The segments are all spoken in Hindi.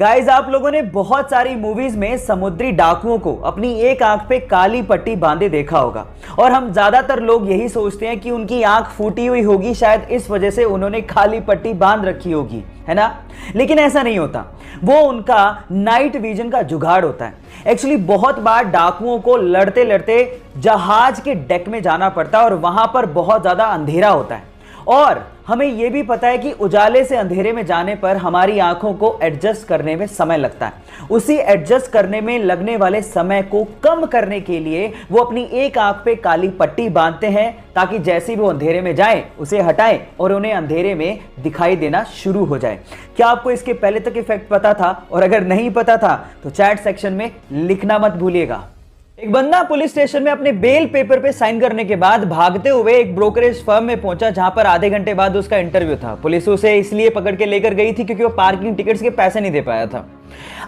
गाइस, आप लोगों ने बहुत सारी मूवीज में समुद्री डाकुओं को अपनी एक आंख पे काली पट्टी बांधे देखा होगा और हम ज्यादातर लोग यही सोचते हैं कि उनकी आंख फूटी हुई होगी, शायद इस वजह से उन्होंने काली पट्टी बांध रखी होगी, है ना। लेकिन ऐसा नहीं होता, वो उनका नाइट विजन का जुगाड़ होता है। एक्चुअली बहुत बार डाकुओं को लड़ते लड़ते जहाज के डेक में जाना पड़ता है और वहां पर बहुत ज्यादा अंधेरा होता है और हमें यह भी पता है कि उजाले से अंधेरे में जाने पर हमारी आंखों को एडजस्ट करने में समय लगता है। उसी एडजस्ट करने में लगने वाले समय को कम करने के लिए वो अपनी एक आंख पे काली पट्टी बांधते हैं ताकि जैसे वो अंधेरे में जाएं उसे हटाएं और उन्हें अंधेरे में दिखाई देना शुरू हो जाए। क्या आपको इसके पहले तक इफेक्ट पता था? और अगर नहीं पता था तो चैट सेक्शन में लिखना मत भूलिएगा। एक बंदा पुलिस स्टेशन में अपने बेल पेपर पे साइन करने के बाद भागते हुए एक ब्रोकरेज फर्म में पहुंचा जहां पर आधे घंटे बाद उसका इंटरव्यू था। पुलिस उसे इसलिए पकड़ के लेकर गई थी क्योंकि वो पार्किंग टिकट्स के पैसे नहीं दे पाया था।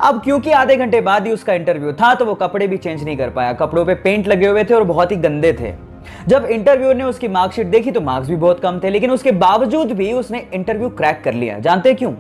अब क्योंकि आधे घंटे बाद ही उसका इंटरव्यू था तो वो कपड़े भी चेंज नहीं कर पाया। कपड़ों पे पेंट लगे हुए थे और बहुत ही गंदे थे। जब इंटरव्यू ने उसकी मार्कशीट देखी तो मार्क्स भी बहुत कम थे, लेकिन उसके बावजूद भी उसने इंटरव्यू क्रैक कर लिया। जानते हैं क्यों?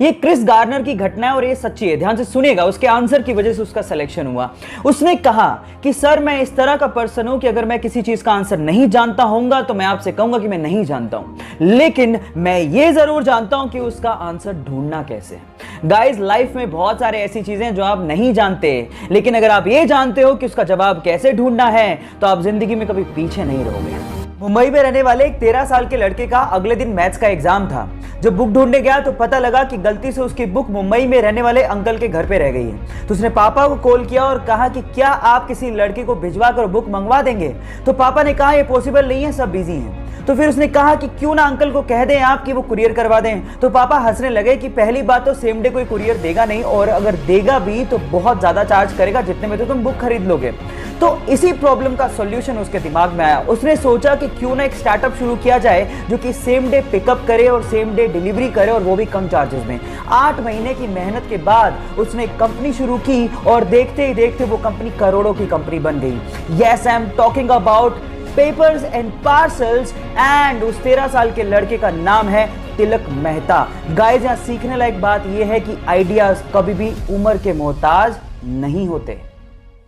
ये क्रिस गार्नर की घटना है और ये सच्ची है। ध्यान से सुनिएगा, उसके आंसर की वजह से उसका सिलेक्शन हुआ। उसने कहा कि सर, मैं इस तरह का पर्सन हूं कि अगर मैं किसी चीज का आंसर नहीं जानता होऊंगा तो मैं आपसे कहूंगा कि मैं नहीं जानता हूं, लेकिन मैं ये जरूर जानता हूं कि उसका आंसर ढूंढना कैसे है। गाइस, लाइफ में बहुत सारे ऐसी चीजें हैं जो आप नहीं जानते, लेकिन अगर आप ये जानते हो कि उसका जवाब कैसे ढूंढना है तो आप जिंदगी में कभी पीछे नहीं रहोगे। मुंबई में रहने वाले एक 13 साल के लड़के का अगले दिन मैथ्स का एग्जाम था। जब बुक ढूंढने गया तो पता लगा कि गलती से उसकी बुक मुंबई में रहने वाले अंकल के घर पे रह गई है। तो उसने पापा को कॉल किया और कहा कि क्या आप किसी लड़के को भिजवा कर बुक मंगवा देंगे? तो पापा ने कहा ये पॉसिबल नहीं है, सब बिजी हैं। तो फिर उसने कहा कि क्यों ना अंकल को कह दें आप कि वो कुरियर करवा दें। तो पापा हंसने लगे कि पहली बात तो सेम डे कोई कुरियर देगा नहीं और अगर देगा भी तो बहुत ज्यादा चार्ज करेगा जितने में तो तुम बुक खरीद लोगे। तो इसी प्रॉब्लम का सॉल्यूशन उसके दिमाग में आया। उसने सोचा कि क्यों ना एक स्टार्टअप शुरू किया जाए जो कि सेम डे पिकअप करे और सेम डे डिलीवरी करे और वो भी कम चार्जेस में। 8 महीने की मेहनत के बाद उसने एक कंपनी शुरू की और देखते ही देखते वो कंपनी करोड़ों की कंपनी बन गई। Yes, I am talking about papers and parcels and उस 13 साल के लड़के का नाम है तिलक मेहता। गाइस, यहां सीखने लायक बात यह है कि आइडियाज कभी भी उम्र के मोहताज नहीं होते।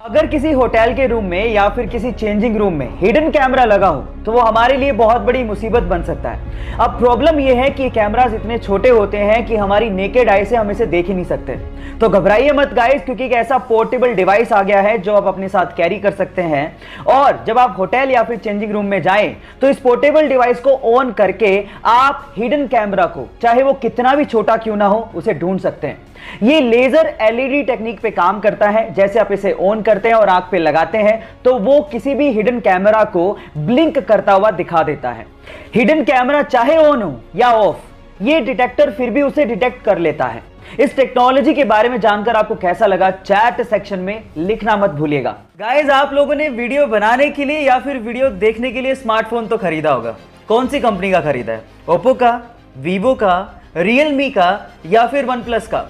अगर किसी होटल के रूम में या फिर किसी चेंजिंग रूम में हिडन कैमरा लगा हो तो वो हमारे लिए बहुत बड़ी मुसीबत बन सकता है। अब प्रॉब्लम यह है कि कैमरास इतने छोटे होते हैं कि हमारी नेकेड आई से हम इसे देख ही नहीं सकते। तो घबराइए मत गाइस, क्योंकि एक ऐसा पोर्टेबल डिवाइस आ गया है जो आप अपने साथ कैरी कर सकते हैं और जब आप होटल या फिर चेंजिंग रूम में जाएं तो इस पोर्टेबल डिवाइस को ऑन करके आप हिडन कैमरा को, चाहे वो कितना भी छोटा क्यों ना हो, उसे ढूंढ सकते हैं। ये लेजर एलईडी टेक्निक पे काम करता है। जैसे आप इसे ऑन करते हैं और आंख पे लगाते हैं तो वो किसी भी हिडन कैमरा को ब्लिंक करता हुआ दिखा देता है। हिडन कैमरा चाहे ऑन हो या ऑफ, ये डिटेक्टर फिर भी उसे डिटेक्ट कर लेता है। इस टेक्नोलॉजी के बारे में जानकर आपको कैसा लगा चैट सेक्शन में लिखना मत भूलिएगा। गाइस, आप लोगों ने वीडियो बनाने के लिए या फिर वीडियो देखने के लिए स्मार्टफोन तो खरीदा होगा। कौन सी कंपनी का खरीदा है? ओप्पो का, वीवो का, रियलमी का या फिर वन प्लस का?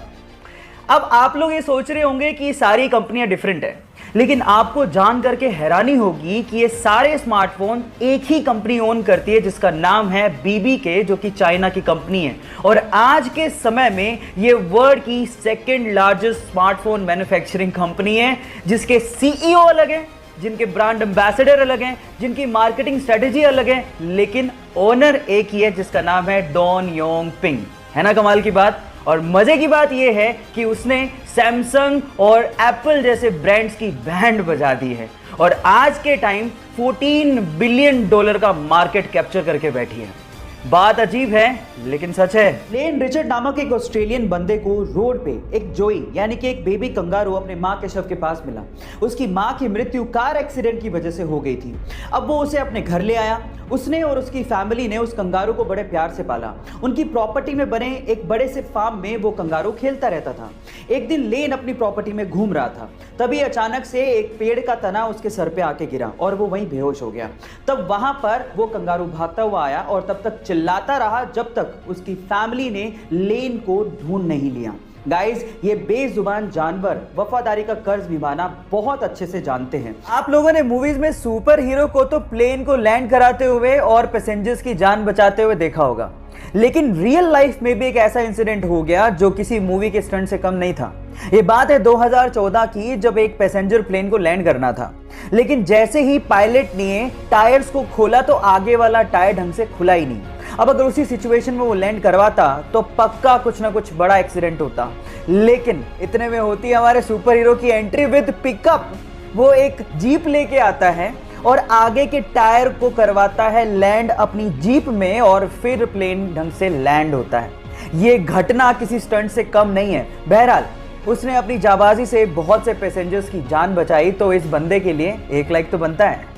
अब आप लोग ये सोच रहे होंगे कि सारी कंपनियां डिफरेंट है, लेकिन आपको जान करके हैरानी होगी कि ये सारे स्मार्टफोन एक ही कंपनी ओन करती है जिसका नाम है BBK, जो कि चाइना की कंपनी है। और आज के समय में ये वर्ल्ड की second largest smartphone manufacturing company है, जिसके CEO अलग हैं, जिनके ब्रांड एम्बेसडर अलग हैं, जिनकी मार्केटिंग स्ट्रेटेजी अलग है, लेकिन ओनर एक ही है जिसका नाम है डॉन योंग पिंग। है ना कमाल की बात? और मजे की बात यह है कि उसने सैमसंग और एप्पल जैसे ब्रांड्स की बैंड बजा दी है और आज के टाइम $14 बिलियन का मार्केट कैप्चर करके बैठी है। बात अजीब है लेकिन सच है। लेन रिचर्ड नामक एक ऑस्ट्रेलियन बंदे को रोड पे एक जोई यानी कि एक बेबी कंगारू अपने मां के शव के पास मिला। उसकी मां की मृत्यु कार एक्सीडेंट की वजह से हो गई थी। अब वो उसे अपने घर ले आया। उसने और उसकी फैमिली ने उस कंगारू को बड़े प्यार से पाला। उनकी प्रॉपर्टी में बने एक बड़े से फार्म में वो कंगारू खेलता रहता था। एक दिन लेन अपनी प्रॉपर्टी में घूम रहा था, तभी अचानक से एक पेड़ का तना उसके सर पे आके गिरा और वो वहीं बेहोश हो गया। तब वहां पर वो कंगारू भागता हुआ आया और तब तक चिल्लाता रहा जब तक उसकी फैमिली ने लेन को ढूंढ नहीं लिया। गाइस, ये बेजुबान जानवर वफादारी का कर्ज निभाना बहुत अच्छे से जानते हैं। आप लोगों ने मूवीज में सुपर हीरो को तो प्लेन को लैंड कराते हुए और पैसेंजर्स की जान बचाते हुए देखा होगा, लेकिन रियल लाइफ में भी एक ऐसा इंसिडेंट हो गया जो किसी मूवी के स्टंट से कम नहीं था। ये बात है 2014 की, जब एक पैसेंजर प्लेन को लैंड करना था, लेकिन जैसे ही पायलट ने टायर्स को खोला तो आगे वाला टायर ढंग से खुला ही नहीं। अब अगर उसी सिचुएशन में वो लैंड करवाता तो पक्का कुछ ना कुछ बड़ा एक्सीडेंट होता, लेकिन इतने में होती है हमारे सुपर हीरो की एंट्री विद पिकअप। वो एक जीप लेके आता है और आगे के टायर को करवाता है लैंड अपनी जीप में, और फिर प्लेन ढंग से लैंड होता है। ये घटना किसी स्टंट से कम नहीं है। बहरहाल उसने अपनी जाबाजी से बहुत से पैसेंजर्स की जान बचाई, तो इस बंदे के लिए 1 लाइक तो बनता है।